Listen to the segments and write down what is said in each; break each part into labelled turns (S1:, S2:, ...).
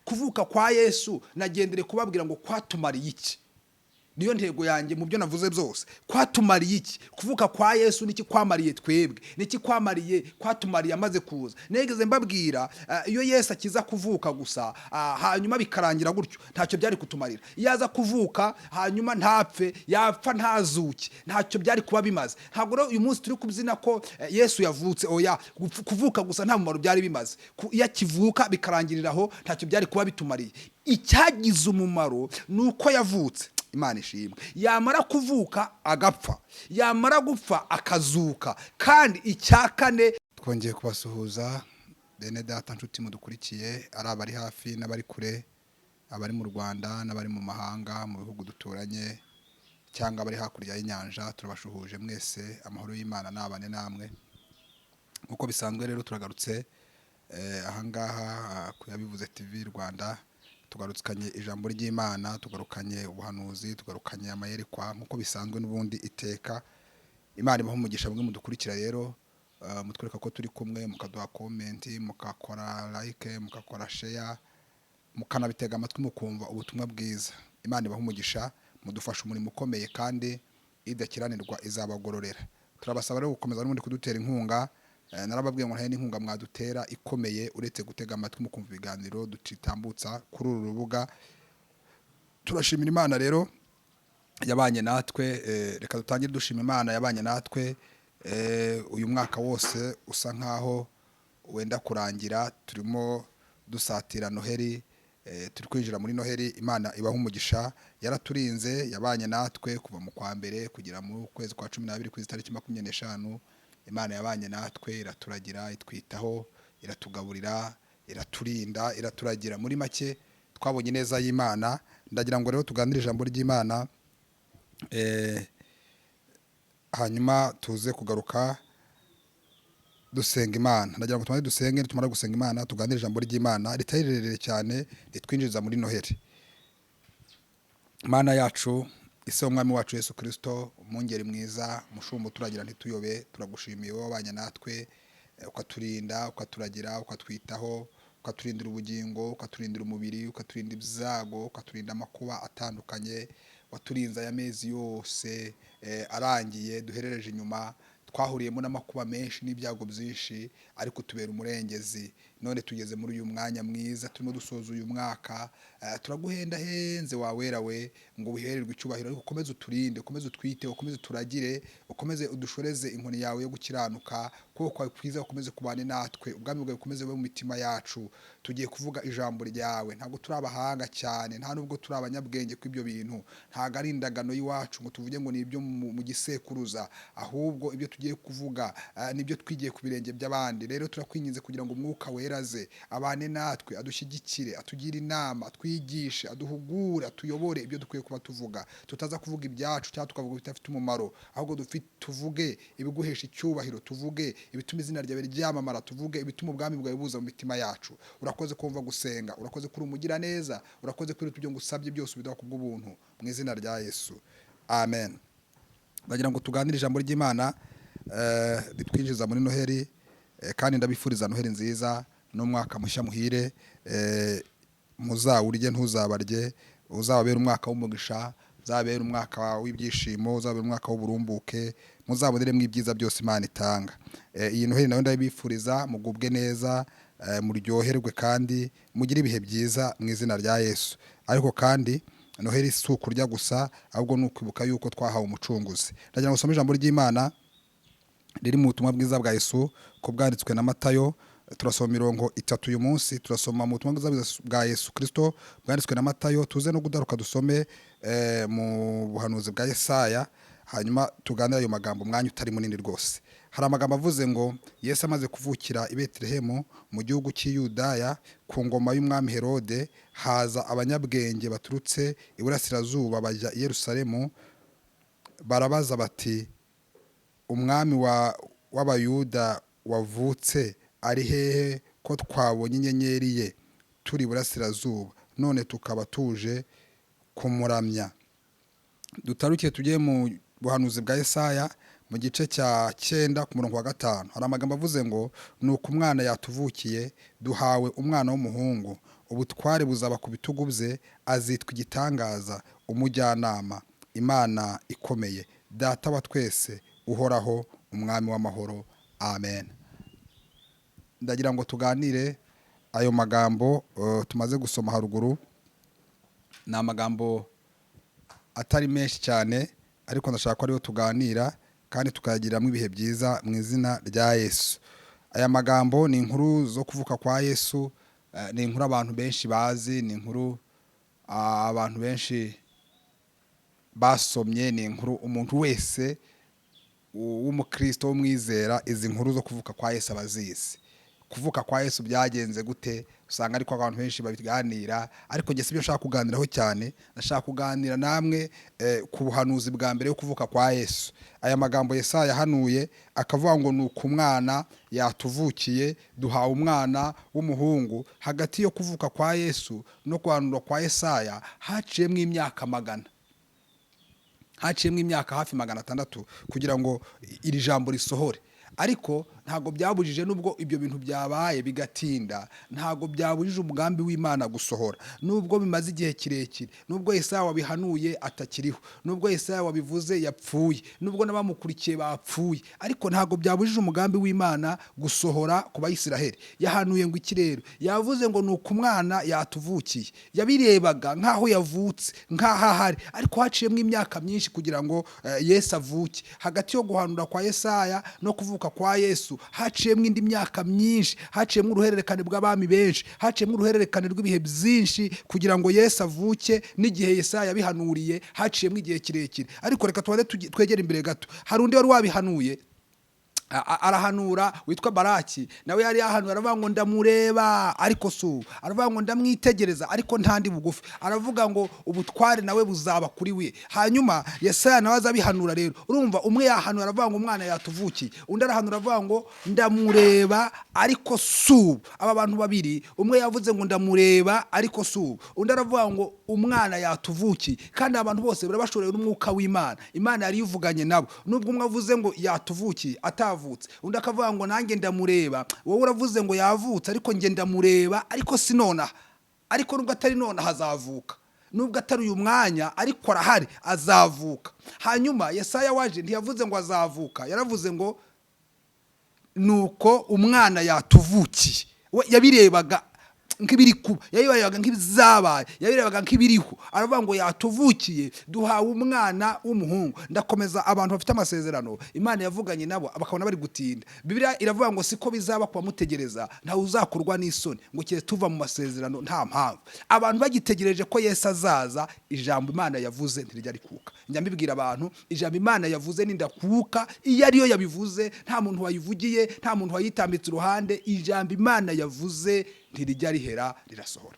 S1: kuvuka kwa Yesu nagendere kubabwira ngo kwatumariye iki. Niyo ntego yanjye mu byo navuze byose. Kwatumariye iki? Kuvuka kwa Yesu niki kwamariye twebwe? Niki kwatumariye amaze kuza? Negeze mbabwira iyo Yesu akiza kuvuka gusa hanyuma bikarangira gutyo ntacyo byari kutumarira. Yaza kuvuka hanyuma ntapfe, yapfa ntazuki, ntacyo byari kuba bimaze. Ntabwo rero uyu munsi turi kubyina ko Yesu yavutse, oya, kuvuka gusa nta mumaro byari bimaze. Iyo akivuka bikarangiriraho ntacyo byari kuba bitumariye. Icyagize umumaro nuko yavutse. Imana ishimwe. Yamara kuvuka agapfa, yamara gupfa akazuka, kandi icyakane twongeye kubasuhuza bene data nshuti mudukurikiye, ari abari hafi n'abari kure, abari mu Rwanda n'abari mu mahanga, mu bihugu duturanye cyangwa abari hakurya y'inyanja. Turabashuhuje mwese, amahoro y'Imana nabane namwe. Nkuko bisanzwe rero turagarutse ahangaha ku Yabivuze TV Rwanda, tugarukanye ijambo ry'Imana, tugarukanye ubuhanuzi, tugarukanye amayerekwa nkuko bisanzwe n'ubundi iteka. Imana ibaho umugisha bamwe mudukurikira rero, mutwereka ko turi kumwe, mukaduha comment, mukakora like, mukakora share, mukanabitega amatwi mukumva ubutumwa bwiza. Imana ibaho umugisha, mudufasha umurimo ukomeye kandi idakiranirwa izabagororera. Turabasaba rero gukomeza n'ubundi kudutera inkunga. Narababwiye ngo ntahe n'inkunga mwadutera ikomeye uretse gutega amatwi mukumva ibiganiro dutambutsa kuri uru rubuga. Turashimira Imana rero yabanye natwe. Reka dutangire dushima Imana yabanye natwe uyu mwaka wose usa nkaho wenda kurangira. Turimo dusatira Noheli, turi kwinjira muri Noheli. Imana ibaho umugisha, yaraturinze, yabanye natwe kuva mu kwa mbere kugera mu kwezi kwa 12 ku itariki 25. Imana yabanye natwe, iraturagira, itwitaho, iratugaburira, iraturinda, iraturagira. Muri make twabonye neza y'Imana. Ndagira ngo rero tuganire ijambo ry'Imana, hanyuma tuze kugaruka dusenga Imana. Ndagira ngo tumare dusenge, nitumara gusenga Imana tuganire ijambo ry'Imana ritarirerere cyane ritwinjiza muri Noheli. Imana yacu, ise umwami wacu Yesu Kristo, umungeri mwiza, mushumba turagira ntituyobe, turagushimiye wowe wabanye natwe, ukaturinda, ukaturagira, ukatwitaho, ukaturindira ubugingo, ukaturindira umubiri, ukaturinda ibyago, ukaturinda amakuba atandukanye. Waturinze aya mezi yose arangiye duherereje inyuma, twahuriyemo n'amakuba menshi n'ibyago byinshi, ariko tubera umurengezi. None tugeze muri uyu mwanya mwiza, turimo dusoza uyu mwaka. Turaguhenda henze wawera we ngo wihererwe icyubahiro, ariko ukomeze uturinde, ukomeze utwite, ukomeze turagire, ukomeze udushoreze inkoni yawe yo gukiranuka, kuko kwawe kwiza ukomeze kubane natwe, ubwami bwawe bukomeze bube mu mitima yacu. Tugiye kuvuga ijambo ryawe, ntabwo turi abahanga cyane, nta nubwo turi abanyabwenge kw'ibyo bintu, ntabwo ari indagano y'iwacu ngo tuvuge ngo ni ibyo mu gisekuruza, ahubwo ibyo tugiye kuvuga nibyo twigiye ku birenge by'abandi. Rero turakwinginze kugira ngo umwuka weraze abane natwe, adushyigikire, atugire inama, twigishe, aduhugure, atuyobore ibyo dukwiye kuba tuvuga. Tutaza kuvuga ibyacu cyangwa tukavuga bitafite umumaro, ahubwo tuvuge ibiguhesha icyubahiro, tuvuge ibituma izina ryawe ryamamara, tuvuge ibituma ubwami bwawe buza mu mitima yacu. Urakoze kumva gusenga, urakoze kuri umugira neza, urakoze kuri tujye ngusabye byose ubidaho kubw'ubuntu, mu izina rya Yesu, amen. Ndagira ngo tuganire ijambo ry'Imana ritwinjiza muri Noheli, kandi ndabifuriza Noheli nziza n'umwaka mushya muhire. Muzawurye ntuzabarye, uzababera umwaka w'umugisha, uzababera umwaka w'ibyishimo, uzababera umwaka w'uburumbuke, muzaboneremo ibyiza byose Imana itanga. Iyi Noheli nayo ndabifuriza mugubwe neza, muryoherwe kandi mugire ibihe byiza mu izina rya Yesu. Ariko kandi Noheli si ukurya gusa, ahubwo ni ukwibuka yuko twahawe umucunguzi. Ndagira ngo usome ijambo ry'Imana riri mu butumwa bwiza bwa Yesu ko bwanditswe na Matayo. Turasoma mirongo 3 uyu munsi, turasoma mu butumwa bwiza bwa Yesu Kristo bwanditswe na Matayo. Tuze no kudaruka dusome mu buhanuzi bwa Yesaya, hanyuma tuganira ayo magambo umwanya utari munini rwose. Hari amagambo avuze ngo Yesu amaze kuvukira i Betelehemu mu gihugu cy'Iyudaya ku ngoma y'umwami Herode, haza abanyabwenge baturutse iburasirazuba bajya i Yerusalemu, barabaza bati, umwami w'Abayuda wavutse ari hehe, ko twabonye inyenyeri ye turi iburasirazuba, none tukaba tuje kumuramya. Dutaruke tujye mu buhanuzi bwa Yesaya mu gice cya 9 ku murongo wa 5 hari amagambo avuze ngo nuko umwana yatuvukiye duhawe umwana w'umuhungu ubutware buzaba ku bitugu bye azitwa igitangaza umujyanama Imana ikomeye data wa twese uhoraho umwami w'amahoro amen. Ndagira ngo tuganire ayo magambo tumaze gusoma haruguru. Ni amagambo atari menshi cyane ariko ndashaka ko ariyo tuganira kandi tukayagiramo ibihe byiza mu izina rya Yesu. Aya magambo ni inkuru zo kuvuka kwa Yesu, ni inkuru abantu benshi bazi, ni inkuru abantu benshi basomye, ni inkuru umuntu wese w'umukristo w'umwizera izi nkuru zo kuvuka kwa Yesu abazizi. Kuvuka kwa Yesu byagenze gute? Usanga ariko abantu benshi babiganira, ariko nge sibyo nshaka kuganiraho cyane. Nashaka kuganira namwe ku buhanuzi bwa mbere yo kuvuka kwa Yesu. Aya magambo Yesaya yahanuye akavuga ngo nuko umwana yatuvukiye duhawe umwana w'umuhungu. Hagati yo kuvuka kwa Yesu no guhanura kwa Yesaya haciyemo imyaka magana, haciyemo imyaka hafi 600 kugira ngo iri jambo risohore. Ariko ntago byabujije nubwo ibyo bintu byabaye bigatinda, ntago byabujije umugambi w'Imana gusohora. Nubwo bimaze igihe kirekire, nubwo Yesaya wabihanuye atakiriho, nubwo Yesaya wabivuze yapfuye, nubwo n'abamukurikiye bapfuye, ariko ntago byabujije umugambi w'Imana gusohora ku Bayisiraheli. Yahanuye ngo ikirero, yavuze ngo nuko umwana yatuvukiye. Yabirebaga nkaho yavutse, nkaho ahari, ariko haciyemo imyaka myinshi kugira ngo Yesu avuke. Hagati yo guhanura kwa Yesaya no kuvuka kwa Yesu haciyemo indi myaka myinshi, haciyemo uruhererekane bw'abami benshi, haciyemo uruhererekane rw'ibihe byinshi kugira ngo Yesu avuke. N'igihe Yesaya yabihanuriye haciyemo igihe kirekire. Ariko reka twegere imbere gato. Hari undi wari wabihanuye arahanura witwa Baraki, nawe yari yahanura aravuga ngo ndamureba ariko su, aravuga ngo ndamwitegereza ariko ntandi bugufi, aravuga ngo ubutware nawe buzaba kuri we. Hanyuma Yesaya nawe azabihanura. Rero urumva, umwe yahanura aravuga ngo umwana yatuvukiye, undi arahanura aravuga ngo ndamureba ariko su. Aba bantu babiri, umwe yavuze ngo ndamureba ariko su, undi aravuga ngo umwana yatuvukiye. Kandi abantu bose barabashoreye n'umwuka w'Imana. Imana yari yivuganye nabo. Nubwo umwe avuze ngo yatuvukiye atavutse, undi akavuga ngo nanjye ndamureba. Wowe uravuze ngo yavutse ariko nge ndamureba ariko sinona, ariko nubwo atari nona hazavuka, nubwo atari uyu mwanya ariko arahari azavuka. Hanyuma Yesaya waje ntiyavuze ngo azavuka, yaravuze ngo nuko umwana yatuvukiye. Yabirebaga nk'ibiri kuba, yabirebaga nk'ibizabaye, yabirebaga nk'ibiriho. Aravuga ngo yatuvukiye duhawe umwana w'umuhungu. Ndakomeza, abantu bafite amasezerano Imana yavuganye nabo bakabona bari gutinda. Bibiliya iravuga ngo siko bizaba kwa mutegereza, ntawe uzakurwa n'isoni, ngo kiye tuva mu masezerano nta mpamvu. Abantu bagitegereje ko Yesu azaza, ijambo Imana yavuze ntirijya rikuka. Njya mbibwira abantu, ijambo Imana yavuze nindakuka, iyo ariyo yabivuze, nta muntu wayivugiye, nta muntu wayitambitse uruhande. Ijambo Imana yavuze ntirijya rihera, rirasohora.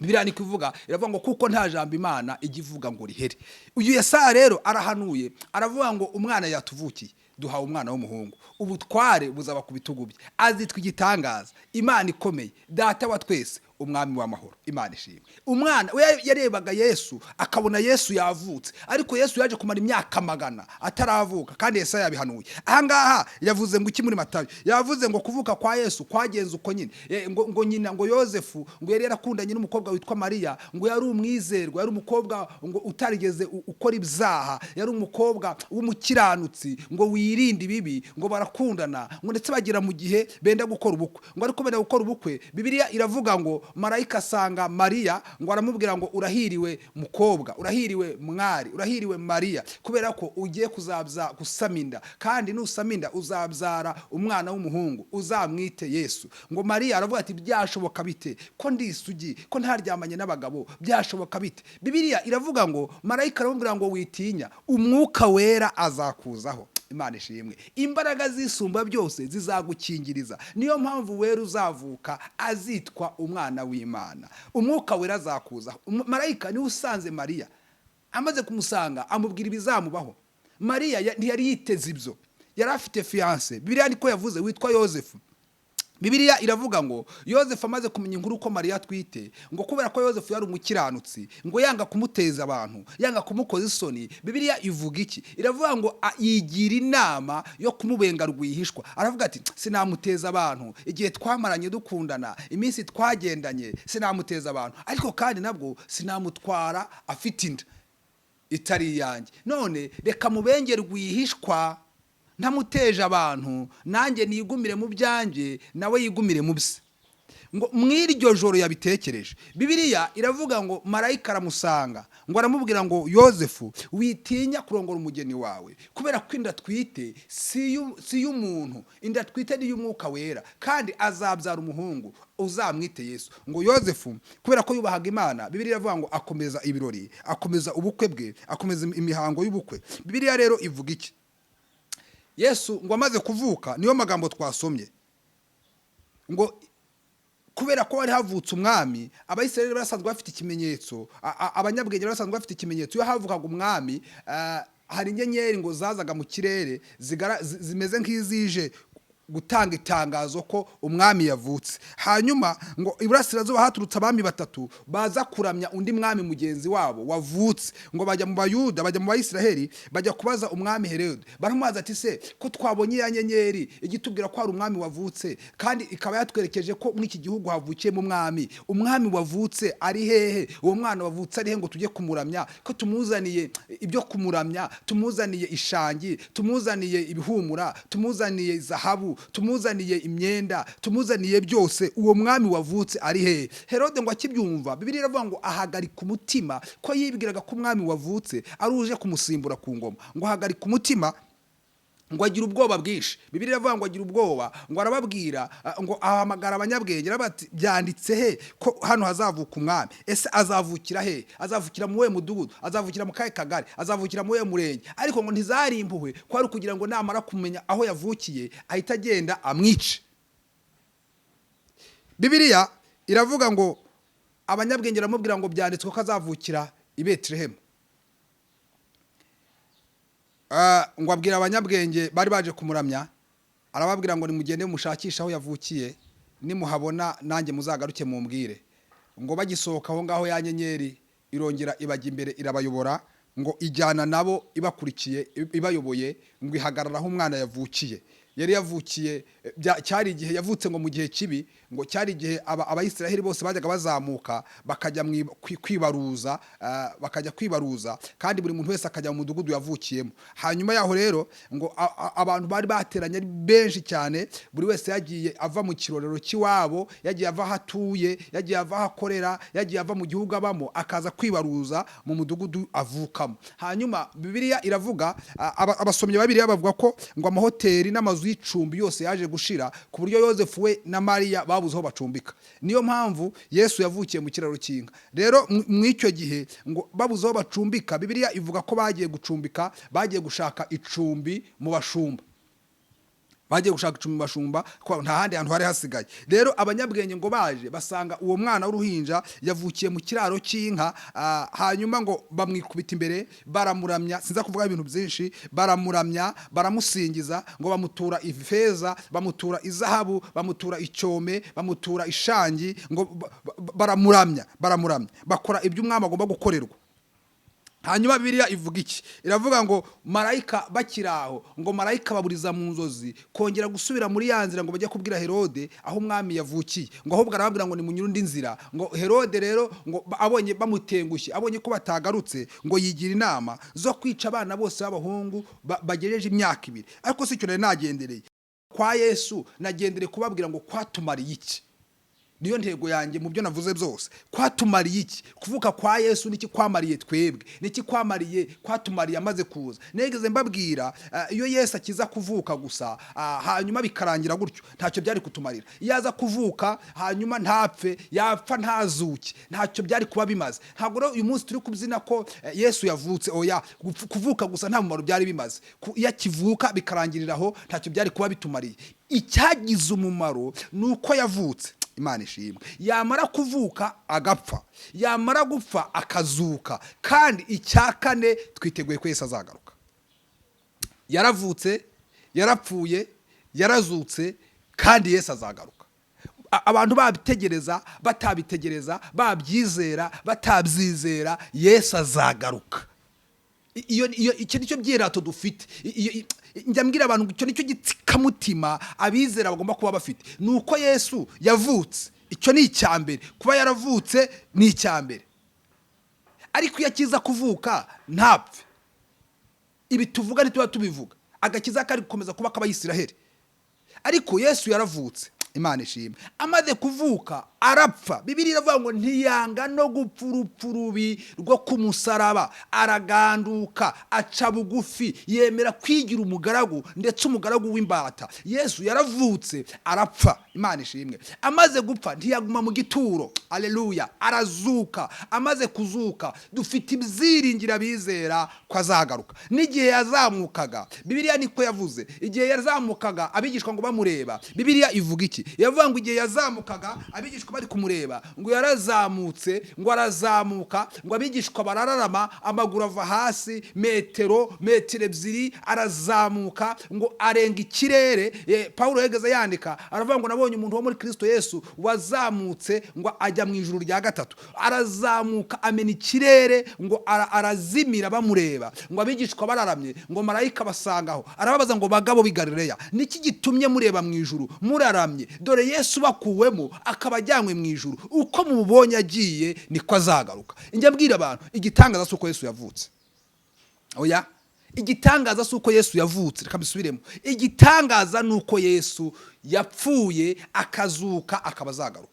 S1: Bibiliya ni kuvuga, iravuga ngo kuko nta jambo Imana igivuga ngo rihere. Uyu Yesaya rero arahanuye, aravuga ngo umwana yatuvukiye duhawe umwana w'umuhungu, ubutware buzaba ku bitugu bye, azitwa igitangaza, Imana ikomeye, data wa twese, umwami w'amahoro. Imana ishimwe. Umwana we yarebaga Yesu akabona Yesu yavutse, ariko Yesu yaje kumara imyaka 100 ataravuka, kandi Yesaya yabihanuye. Ahangaha yavuze ngo iki muri Matayo? Yavuze ngo kuvuka kwa Yesu kwagenze uko nyine, ngo nyina ngo Yosefu ngo yari yarakundanye n'umukobwa witwa Mariya, ngo yari umwizerwa, yari umukobwa ngo utarigeze ukora ibyaha, yari umukobwa w'umukiranutsi, ngo wirinde ibibi, ngo barakundana, ngo ndetse bagira mu gihe benda gukora ubukwe. Ngo ariko benda gukora ubukwe, Bibiliya iravuga ngo marayika asanga Mariya, ngo aramubwira ngo urahiriwe mukobwa, urahiriwe mwari, urahiriwe Mariya, kubera ko ugiye kuzabza gusaminda, kandi nusaminda uzabyara umwana w'umuhungu, uzamwite Yesu. Ngo Mariya aravuga ati byashoboka bite ko ndi isugi, ko ntaryamanye n'abagabo, byashoboka bite? Bibiliya iravuga ngo marayika aramubwira ngo witinya, umwuka wera azakuzaho. Imana ishimwe. Imbaraga zisumba byose zizagukingiriza. Niyo mpamvu wera uzavuka azitwa umwana w'Imana. Umwuka wera azakuzaho. Marayika niwe usanze Mariya, amaze kumusanga amubwira ibizamubaho. Mariya ntiyari yiteze ibyo, yari afite fiance. Bibiliya niko yavuze, witwa Yosefu. Bibiliya iravuga ngo Yozefu amaze kumenya inkuru ko Mariya atwite, ngo kubera ko Yozefu yari umukiranutsi, ngo yanga kumuteza abantu, yanga kumukoza isoni, Bibiliya ivuga iki? Iravuga ngo yigira inama yo kumubenga rwihishwa. Aravuga ati sinamuteza abantu, igihe twamaranye dukundana, iminsi twagendanye, sinamuteza abantu, ariko kandi nabwo sinamutwara afite inda itari yanjye. None reka mubenge rwihishwa, ntamuteje abantu, nanjye nigumire mu byanjye, nawe yigumire mu bye. Ngo mw'iryo joro yabitekereje, Bibiliya iravuga ngo marayika aramusanga, ngo aramubwira ngo Yozefu, witinya kurongora umugeni wawe, kubera ko inda twite si y'umuntu, inda twite ni y'Umwuka Wera, kandi azabyara umuhungu, uzamwite Yesu. Ngo Yozefu kubera ko yubahaga Imana, Bibiliya iravuga ngo akomeza ibirori, akomeza ubukwe bwe, akomeza imihango y'ubukwe. Bibiliya rero ivuga iki? Yesu ngo amaze kuvuka, niyo magambo twasomye, ngo kubera ko hari havutse umwami, Abayisiraheli basanzwe bafite ikimenyetso, abanyabwenge basanzwe bafite ikimenyetso. Iyo havukaga umwami, hari inyenyeri ngo zazaga mu kirere zimeze nk'izije gutanga itangazo ko umwami yavutse. Hanyuma ngo iburasirazuba haturutse abami batatu baza kuramya undi mwami mugenzi wabo wavutse, ngo bajya mu Bayuda, bajya mu Bayisiraheli, bajya kubaza umwami Herode. Baramubaza ati se ko twabonye ya nyenyeri igitubwira ko hari umwami wavutse, kandi ikaba yatwerekeje ko muri iki gihugu havukiyemo umwami wavutse ari hehe? Uwo mwana wavutse ari he ngo tujye kumuramya? Ko tumuzaniye ibyo kumuramya, tumuzaniye ishangi, tumuzaniye ibihumura, tumuzaniye zahabu, tumuzaniye imyenda, tumuzaniye byose, uwo mwami wavutse ari he? Herode ngo akibyumva, Bibiliya iravuga ngo ahagarika umutima, ko yibwiraga ko umwami wavutse ari uje kumusimbura ku ngoma. Ngo ahagarika umutima, ngo agira ubwoba bwinshi. Bibiliya iravuga ngo agira ubwoba, ngo arababwira, ngo ahamagara abanyabwenge, arabati byanditse he ko hano hazavuka umwami? Ese azavukira he? Azavukira mu we mudugudu? Azavukira mu kahe kagari? Azavukira mu we murenge? Ariko ngo ntizarimpuhwe, ko ari kugira ngo namara kumenya aho yavukiye ahita agenda amwice. Bibiliya iravuga ngo abanyabwenge baramubwira ngo byanditswe ko azavukira i Betelehemu. Ngo abwira abanyabwenge bari baje kumuramya, arababwira ngo nimugende mushakisha aho yavukiye, nimuhabona nanjye muzagaruke mumbwire. Ngo bagisohoka aho ngaho ya nyenyeri irongera ibajya imbere, irabayobora, ngo ijyana nabo ibakurikiye, ibayoboye, ngo ihagararaho umwana yavukiye. Yari yavukiye, cyari igihe yavutse ngo mu gihe kibi, ngo cyari igihe Abayisiraheli bose bajyaga bazamuka bakajya kwibaruza, kandi buri muntu wese akajya mu mudugudu yavukiyemo. Hanyuma yaho rero ngo abantu bari bateranye ari benshi cyane, buri wese yagiye ava mu kirorero cy'iwabo, yagiye ava aho atuye, yagiye ava aho akorera, yagiye ava mu gihugu abamo, akaza kwibaruza mu mudugudu avukamo. Hanyuma Bibiliya iravuga, abasomyi babiri bavuga ko ngo amahoteli n'amazu y'icumbi yose yaje gushira, ku buryo Yozefu we na Mariya babuze aho bacumbika. Niyo mpamvu Yesu yavukiye mu kiraro cy'inka. Rero mw'icyo gihe ngo babuze aho bacumbika, Bibiliya ivuga ko bagiye gucumbika, bagiye gushaka icumbi mu bashumba. Bagiye gushaka icumbi mu bashumba, ko nta handi hantu hari hasigaye. Rero abanyabwenge ngo baje basanga uwo mwana w'uruhinja yavukiye mu kiraro cy'inka. Hanyuma ngo bamwikubita imbere, baramuramya, sinza kuvuga ibintu byinshi, baramuramya, baramusingiza, ngo bamutura ifeza, bamutura izahabu, bamutura icyome, bamutura ishangi, ngo baramuramya, bakora ibyo umwami agomba gukorerwa. Hanyuma Bibiliya ivuga iki? Iravuga ngo marayika bakiraho, ngo marayika baburiza mu nzozi kongera gusubira muri ya nzira ngo bajye kubwira Herode aho umwami yavukiye. Ngo ahubwo arababwira ngo ni munyura undi nzira. Ngo Herode rero ngo abonye bamutengushye, abonye ko batagarutse, ngo yigira inama zo kwica abana bose b'abahungu bagejeje imyaka 2. Ariko si cyo nari nagendereye kwa Yesu, nagendereye kubabwira ngo kwatumariye iki. Niyo ntego yanjye mu byo navuze byose. Kwatumariye iki? Kuvuka kwa Yesu niki kwamariye twebwe? Niki kwatumariye amaze kuza? Negeze mbabwira, iyo Yesu akiza kuvuka gusa, hanyuma bikarangira gutyo, ntacyo byari kutumarira. Yaza kuvuka hanyuma ntapfe, yapfa ntazuke, ntacyo byari kuba bimaze. Ntabwo rero uyu munsi turi kubyina ko Yesu yavutse, oya, kuvuka gusa nta mumaro byari bimaze. Yakivuka bikarangiriraho, ntacyo byari kuba bitumariye. Icyagize umumaro nuko yavutse. Imana ishimwe. Yamara kuvuka agapfa, yamara gupfa akazuka, kandi icyakane twiteguye ko Yesu azagaruka. Yaravutse, yarapfuye, yarazutse, kandi Yesu azagaruka. abantu babitegereza batabitegereza, babyizera batabyizera, Yesu azagaruka. Icyo nicyo byerato dufite. Njya mbwira abantu icyo nicyo gitsikamutima abizera bagomba kuba bafite, nuko Yesu yavutse. Icyo ni icyambere, kuba yaravutse ni icyambere. Ariko iyo akiza kuvuka ntapfe, ibi tuvuga ntituba tubivuga, agakiza kari gukomeza kuba k'Abayisiraheli. Ariko Yesu yaravutse, Imana ishimwe, amaze kuvuka arapfa. Bibiliya iravuga ngo ntiyanga no gupfa urupfu rubi rwo ku musaraba, araganduka aca bugufi, yemera kwigira umugaragu, ndetse umugaragu w'imbata. Yesu yaravutse arapfa, Imana ishimwe. Amaze gupfa ntiyaguma mu gituro, haleluya, arazuka. Amaze kuzuka dufite ibyiringiro bizera ko azagaruka. N'igihe yazamukaga, Bibiliya niko yavuze, igihe yazamukaga abigishwa ngo bamureba, Bibiliya ivuga iki? Yavuga ngo igihe yazamukaga abigishwa bari kumureba, ngo yarazamutse, ngo arazamuka, ngo abigishwa barararama, amaguru ava hasi metero ebyiri, arazamuka ngo arenga ikirere. Paulo yegeze yandika aravuga ngo nabonye umuntu wo muri Kristo Yesu wazamutse ngo ajya mu ijuru rya gatatu. Arazamuka amena ikirere, ngo arazimira bamureba, ngo abigishwa bararamye, ngo marayika basangaho, arababaza ngo bagabo b'i Galileya, niki gitumye mureba mu ijuru muraramye? Dore Yesu bakuwemo akabajyanywe mu ijuru, uko mubonye agiye niko azagaruka. Njya mbwira abantu igitangaza suko Yesu yavutse. Oya, igitangaza suko Yesu yavutse. Reka bisubiremo, igitangaza nuko Yesu yapfuye akazuka akabazagaruka.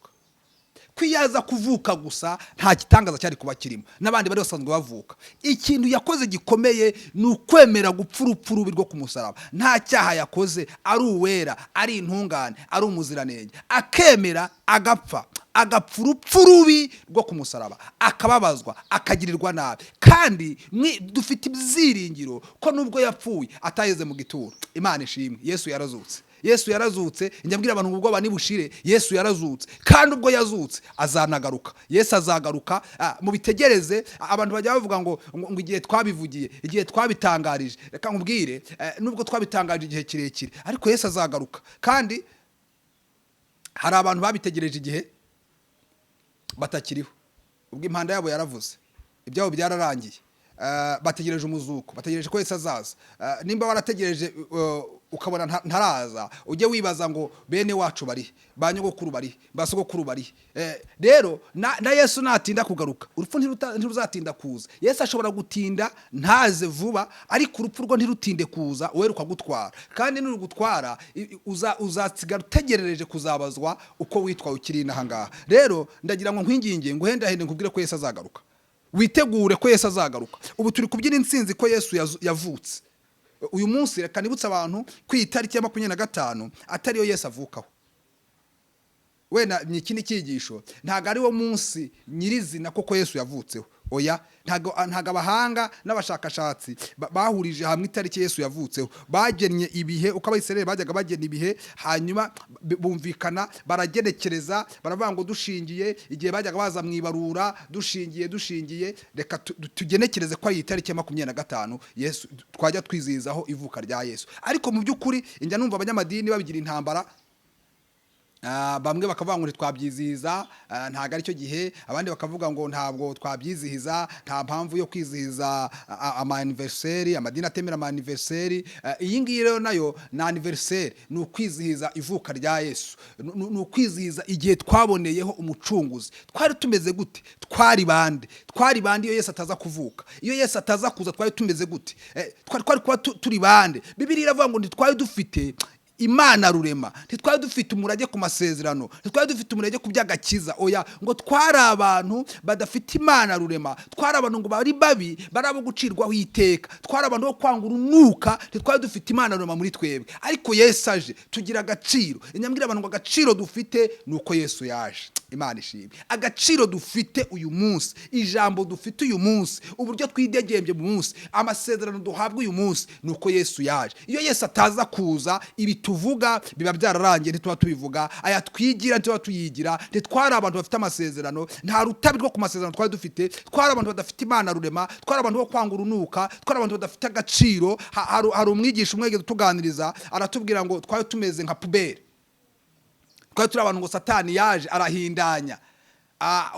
S1: Kwiyaza kuvuka gusa nta gitangaza cyari kuba kirimo, n'abandi bari basanzwe bavuka. Ikintu yakoze gikomeye ni ukwemera gupfa urupfu rubi rwo ku musaraba. Nta cyaha yakoze, ari uwera, ari intungane, ari umuziranenge, akemera agapfa, agapfa urupfu rubi rwo ku musaraba, akababazwa, akagirirwa nabi. Kandi dufite ibyiringiro ko nubwo yapfuye atayeze mu gituro. Imana ishimwe, Yesu yarazutse. Yesu yarazutse. Njya mbwira abantu ubwo banibushire, Yesu yarazutse, kandi ubwo yazutse azanagaruka. Yesu azagaruka, mubitegereze. Abantu bajya bavuga ngo igihe twabivugiye, igihe twabitangarije. Reka nkubwire, nubwo twabitangaje igihe kirekire, ariko Yesu azagaruka. Kandi hari abantu babitegereje igihe batakiriho, ubwo impanda yabo yaravuze, ibyabo byararangiye. Bategereje umuzuko, bategereje ko Yesu azaza. Nimba warategereje ukabona ntaraza, ujye wibaza ngo bene wacu bari, ba nyogokuru bari, ba sogokuru bari. Rero na Yesu natinda kugaruka, urupfu ntiruzatinda kuza. Yesu ashobora gutinda ntaze vuba, ariko urupfu rwo ntirutinde kuza, wowe rukagutwara. Kandi nurugutwara uzasigara utegerereje kuzabazwa uko witwa ukiri inaha ngaha. Rero ndagira ngo nkwinginge ngo hendahende nkubwire ko Yesu azagaruka. Witegure ko Yesu azagaruka. Ubu turi kubyina intsinzi ko Yesu yavutse. Uyu munsi reka nibutse abantu ku itariki ya 25 atariyo Yesu avukaho. Wena ni ikindi cyigisho, ntago ari wo munsi nyirizina koko Yesu yavutseho. Oya, ntago abahanga n'abashakashatsi bahurije hamwe itariki Yesu yavutseho. Bagennye ibihe, uko Abayisiraheli bajyaga bagena ibihe, hanyuma bumvikana, baragenekereza, baravuga ngo dushingiye igihe bajyaga baza mwibarura, dushingiye reka tugenekereze ko ari itariki ya 25 Yesu twajya twizihizaho ivuka rya Yesu. Ariko mu by'ukuri njya numva abanyamadini babigira intambara. Bamwe bakavuga ngo twabyizihiza, ntago ari cyo gihe. Abandi bakavuga ngo ntabwo twabyizihiza, nta mpamvu yo kwizihiza anniversary. Amadini atemera anniversary. Iyi ngiyi rero nayo na anniversary ni ukwizihiza ivuka rya Yesu, ni ukwizihiza igihe twaboneyeho umucunguzi. Twari tumeze gute? Twari bande iyo Yesu ataza kuvuka? Iyo Yesu ataza kuza twari tumeze gute? Twari kuba turi bande? Bibiliya iravuga ngo ntitwari dufite Imana rurema, ntitwari dufite umurage ku masezerano, ntitwari dufite umurage ku by'agakiza. Oya, ngo twari abantu badafite Imana rurema, twari abantu ngo bari babi, barabo gucirwaho iteka, twari abantu bo kwanga urunuka, ntitwari dufite Imana rurema muri twebwe. Ariko Yesu aje tugira agaciro. Inyambwira abantu ngo agaciro dufite nuko Yesu yaje. Imana ishimwe. Agaciro dufite uyu munsi, ijambo dufite uyu munsi, uburyo twidegembye mu munsi, amasezerano duhabwa uyu munsi nuko Yesu yaje. Iyo Yesu ataza kuza, ibi tuvuga biba byararangiye, ntituba tubivuga. Aya twigira ntituba tuyigira. Ntitwari abantu bafite amasezerano, nta rutabi rwo ku masezerano twari dufite. Twari abantu badafite Imana rurema, twari abantu bo kwanga urunuka, twari abantu badafite agaciro. Hari umwigisha umwege tuganiriza aratubwira ngo twari tumeze nka puberi. twari turi abantu ngo satani yaje arahindanya.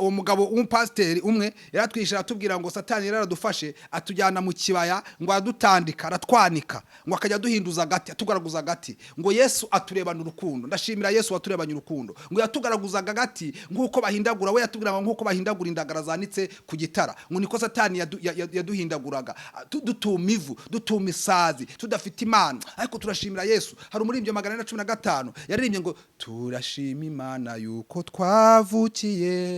S1: Uwo mugabo w'umupasiteri umwe yaratwishyira atubwira ngo satani yaradufashe atujyana mu kibaya ngo aradutandika aratwanika ngo akajya duhinduza agati atugaragaza agati ngo Yesu aturebana urukundo. Ndashimira Yesu waturebanye urukundo ngo yatugaragazaga agati nk'uko bahindagura, we yatubwira ngo nk'uko bahindagura indagara zanitse ku gitara, ngo niko satani yaduhindaguraga dutuma ivu dutuma isazi tudafite Imana. Ariko turashimira Yesu. Hari umuririmbyi 415 yaririmbye ngo turashima Imana yuko twavukiye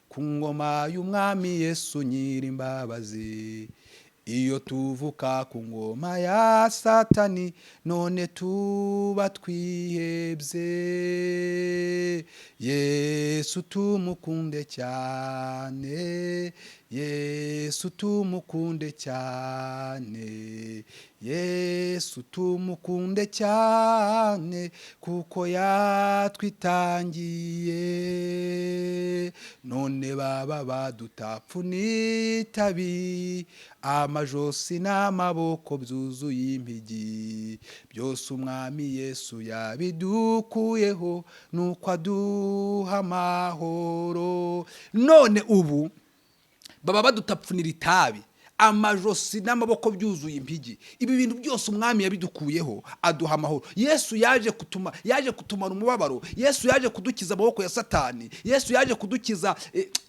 S1: ku ngoma y'umwami Yesu Nyirimbabazi. Iyo tuvuka ku ngoma ya Satani none tuba twihebye. Yesu tumukunde cyane, Yesu tumukunde cyane, Yesu tumukunde cyane kuko yatwitangiye. None baba badutapfunitabi, amajosi n'amaboko byuzuye impigi, byose umwami Yesu yabidukuyeho nuko aduha amahoro. None ubu baba badutapfunira itabi, amajosi n'amaboko byuzuye impigi. Ibi bintu byose umwami yabidukuyeho aduha amahoro. Yesu yaje kutumara umubabaro. Yesu yaje kudukiza amaboko ya Satani. Yesu yaje kudukiza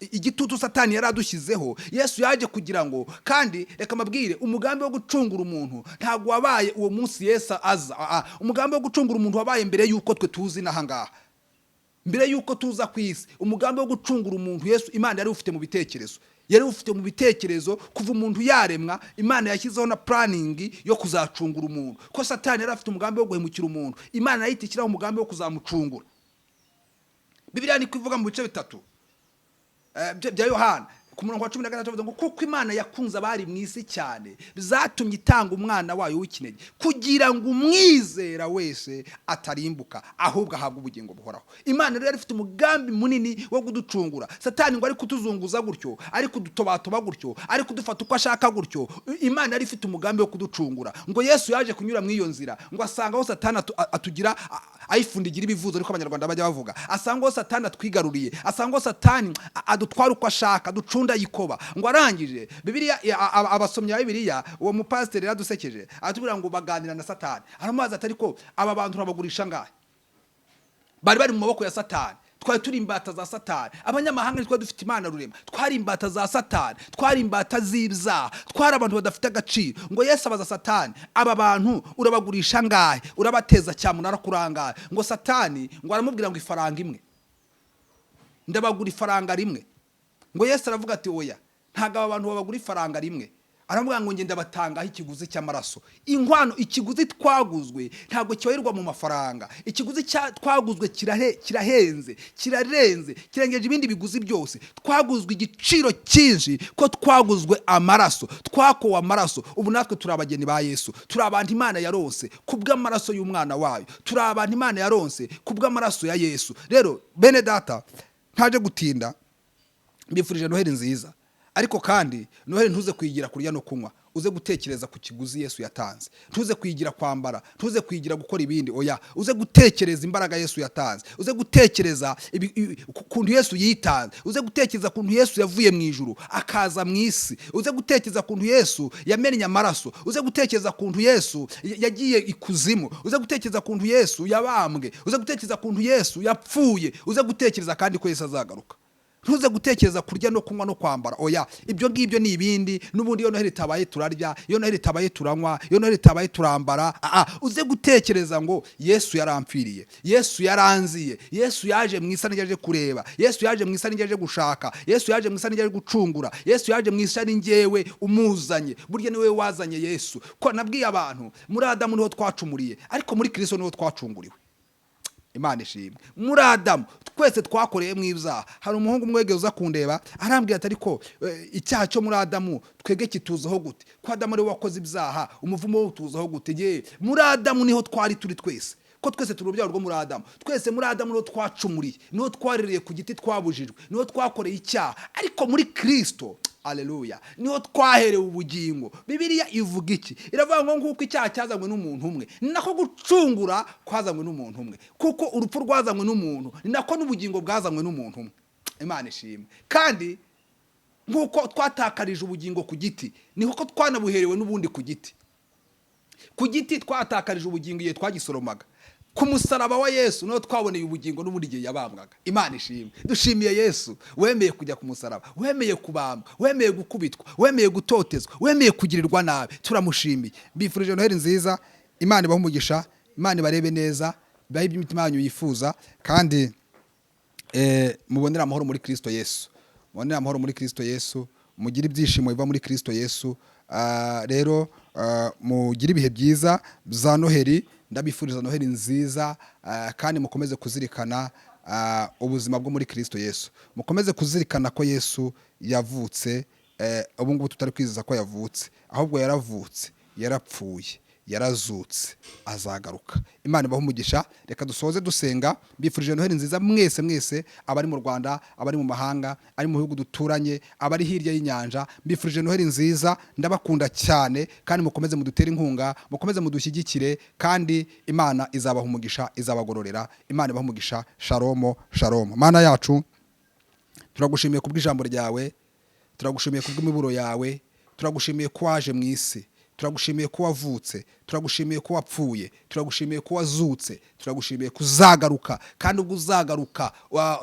S1: igitutu Satani yaradushyizeho. Yesu yaje kugira ngo, kandi reka mabwire, umugambi wo gucungura umuntu ntago wabaye uwo munsi Yesu aza. Umugambi wo gucungura umuntu wabaye mbere yuko twe tuzi nahangaha, mbere yuko tuza ku isi. Umugambi wo gucungura umuntu Yesu Imana yari ufite mu bitekerezo, yari ufite mu bitekerezo kuva umuntu yaremwa. Imana yashyizeho na planning yo kuzacungura umuntu. Ko Satani yari afite umugambi wo guhemukira umuntu, Imana yayitikiraho umugambi wo kuzamucungura. Bibiliya ni kuvuga mu bice bitatu bya Yohana ku murongo wa 16 bavuga ngo kuko Imana yakunze abari mu isi cyane bizatumye itanga umwana wayo w'ikinege kugira ngo umwizera wese atarimbuka ahubwo ahabwa ubugingo buhoraho. Imana rero yari ifite umugambi munini wo kuducungura. Satani ngo ari kutuzunguza gutyo, ari kudutobatoba gutyo, ari kudufata uko ashaka gutyo. Imana yari ifite umugambi wo kuducungura. Ngo Yesu yaje kunyura mu iyo nzira, ngo asanga aho Satani atugira ayifundigira ibivuzo, ariko abanyarwanda bajya bavuga. Asanga aho Satani atwigaruriye, asanga aho Satani adutwara uko ashaka, ducunda yikoba. Ngo arangije Bibiliya, abasomyi ba Bibiliya, uwo mupasiteri yadusekeje atubwira ngo baganira na Satani. Aramazi atari ko aba bantu rabagurisha ngahe, bari mu maboko ya Satani. Twari turi imbata za Satani. Abanyamahanga twari dufite Imana rurema, twari imbata za Satani, twari imbata z'ibyaha, twari abantu badafite agaciro. Ngo Yesu abaza Satani, aba bantu urabagurisha ngahe, urabateza cyamunara kurangaye? Ngo Satani ngo aramubwira ngo ifaranga imwe, ndabagura ifaranga rimwe. Ngo Yesu aravuga ati oya, ntago aba bantu babagura ifaranga rimwe. Aravuga ngo ngenda batangaho ikiguzi cy'amaraso. Inkwano, ikiguzi twaguzwe ntago cyoherwa mu mafaranga. Ikiguzi twaguzwe kirahenze, kirarenze, kirengeje ibindi biguzi byose. Twaguzwe igiciro cyinshi ko twaguzwe amaraso, twakowe amaraso. Ubu natwe turi abageni ba Yesu, turi abantu Imana yaronse kubw'amaraso y'umwana wayo, turi abantu Imana yaronse kubw'amaraso ya Yesu. Rero bene data, ntaje gutinda, mbifurije Noheli nziza. Ariko kandi Noheli ntuze kwigira kurya no kunywa, uze gutekereza ku kiguzi Yesu yatanze. Ntuze kwigira kwambara, ntuze kwigira gukora ibindi, oya, uze gutekereza imbaraga Yesu yatanze, uze gutekereza kuntu Yesu yitanze, uze gutekereza kuntu Yesu yavuye mu ijuru akaza mu isi, uze gutekereza kuntu Yesu yamennye amaraso, uze gutekereza kuntu Yesu yagiye ikuzimu, uze gutekereza kuntu Yesu yabambwe, uze gutekereza kuntu Yesu yapfuye, uze gutekereza kandi ko Yesu azagaruka. Ntuze gutekereza kurya no kunywa no kwambara, oya, ibyo ngibyo ni ibindi. Nubundi iyo Noheli tabaye turarya, iyo Noheli tabaye turanywa, iyo Noheli tabaye turambara. Uze gutekereza ngo Yesu yarampfiriye, Yesu yaranziye, Yesu yaje mu isi yaje kureba, Yesu yaje mu isi yaje gushaka, Yesu yaje mu isi yaje gucungura, Yesu yaje mu isi njyewe umuzanye. Burya ni we wazanye Yesu. Ko nabwiye abantu muri Adamu niho twacumuriye, ariko muri Kristo niho twacunguriwe. Imana ishimwe. Muri Adamu twese twakoreye mu ibyaha. Hari umuhungu umwege uza kundeba arambwira ati ariko icyaha cyo muri Adamu twege kituzaho gute? Ko Adamu ari wakoze ibyaha, umuvumo wo tuzaho gute? Muri Adamu niho twari turi twese. ko twese turi urubyaro rwo muri Adamu. Twese muri Adamu niho twacumuriye, niho twaririye ku giti twabujijwe, niho twakoreye icyaha, ariko muri Kristo, aleluya, niho twaherewe ubugingo. Bibiliya ivuga iki? Iravuga ngo nk'uko icyaha cyazanywe n'umuntu umwe, ni nako gucungura kwazanywe n'umuntu umwe. Kuko urupfu rwazanywe n'umuntu, ni nako n'ubugingo bwazanywe n'umuntu umwe. Imana ishimwe. Kandi nk'uko twatakarije ubugingo ku giti, niho ko twanabuherewe n'ubundi ku giti. Ku giti twatakarije ubugingo igihe twagisoromaga. Ku musaraba wa Yesu niho twaboneye ubugingo n'ubundi gihe yabambwaga. Imana ishimwe. Dushimiye Yesu wemeye kujya ku musaraba, wemeye kubambwa, wemeye gukubitwa, wemeye gutotezwa, wemeye kugirirwa nabi. Turamushimiye. Bifurije Noheli nziza. Imana ibahe umugisha, Imana ibarebe neza, bahe imitima yanyu yifuza, kandi mubonera amahoro muri Kristo Yesu. Mubonera amahoro muri Kristo Yesu, mugire ibyishimo biva muri Kristo Yesu. Rero mugire ibihe byiza za Noheli. Ndabifuriza Noheli nziza, kandi mukomeze kuzirikana ubuzima bwo muri Kristo Yesu. Mukomeze kuzirikana ko Yesu yavutse, ubu ngubu tutari kwiziza ko yavutse, ahubwo yaravutse, yarapfuye, yarazutse, azagaruka. Imana ibahe umugisha. Reka dusoze dusenga. Bifurije Noheli nziza mwese, abari mu Rwanda, abari mu mahanga, ari mu bihugu duturanye, abari hirya y'inyanja. Bifurije Noheli nziza. Ndabakunda cyane, kandi mukomeze mudutere inkunga, mukomeze mudushyigikire, kandi Imana izabaha umugisha, izabagororera. Imana ibahe umugisha. Shalom, shalom. Mana yacu, turagushimiye kubw'ijambo ryawe, turagushimiye kubw'imiburo yawe, turagushimiye ko waje mu isi, turagushimiye ko wavutse, turagushimiye ko wapfuye, turagushimiye ko wazutse, turagushimiye kuzagaruka. Kandi ubwo uzagaruka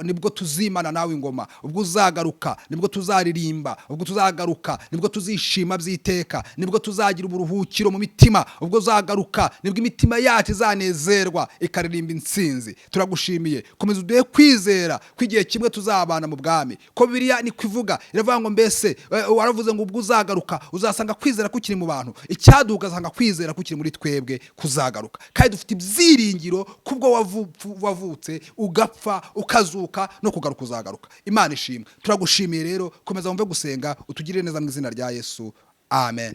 S1: nibwo tuzimana nawe ingoma, ubwo uzagaruka nibwo tuzaririmba, ubwo tuzagaruka nibwo tuzishima by'iteka, nibwo tuzagira uburuhukiro mu mitima, ubwo uzagaruka nibwo imitima yacu izanezerwa ikaririmba intsinzi. Turagushimiye. Komeza uduhe kwizera ko igihe kimwe tuzabana mu bwami, ko Bibiliya ni kwivuga, iravuga ngo mbese waravuze ngo ubwo uzagaruka uzasanga kwizera kukiri mu bantu, icyaduka asanga kwizera kukiri muri twebwe kuzagaruka. Kandi dufite ibyiringiro kubwo wavutse, ugapfa, ukazuka, no kugaruka uzagaruka. Imana ishimwe. Turagushimiye rero. Komeza wumve gusenga, utugirire neza mu izina rya Yesu. Amen.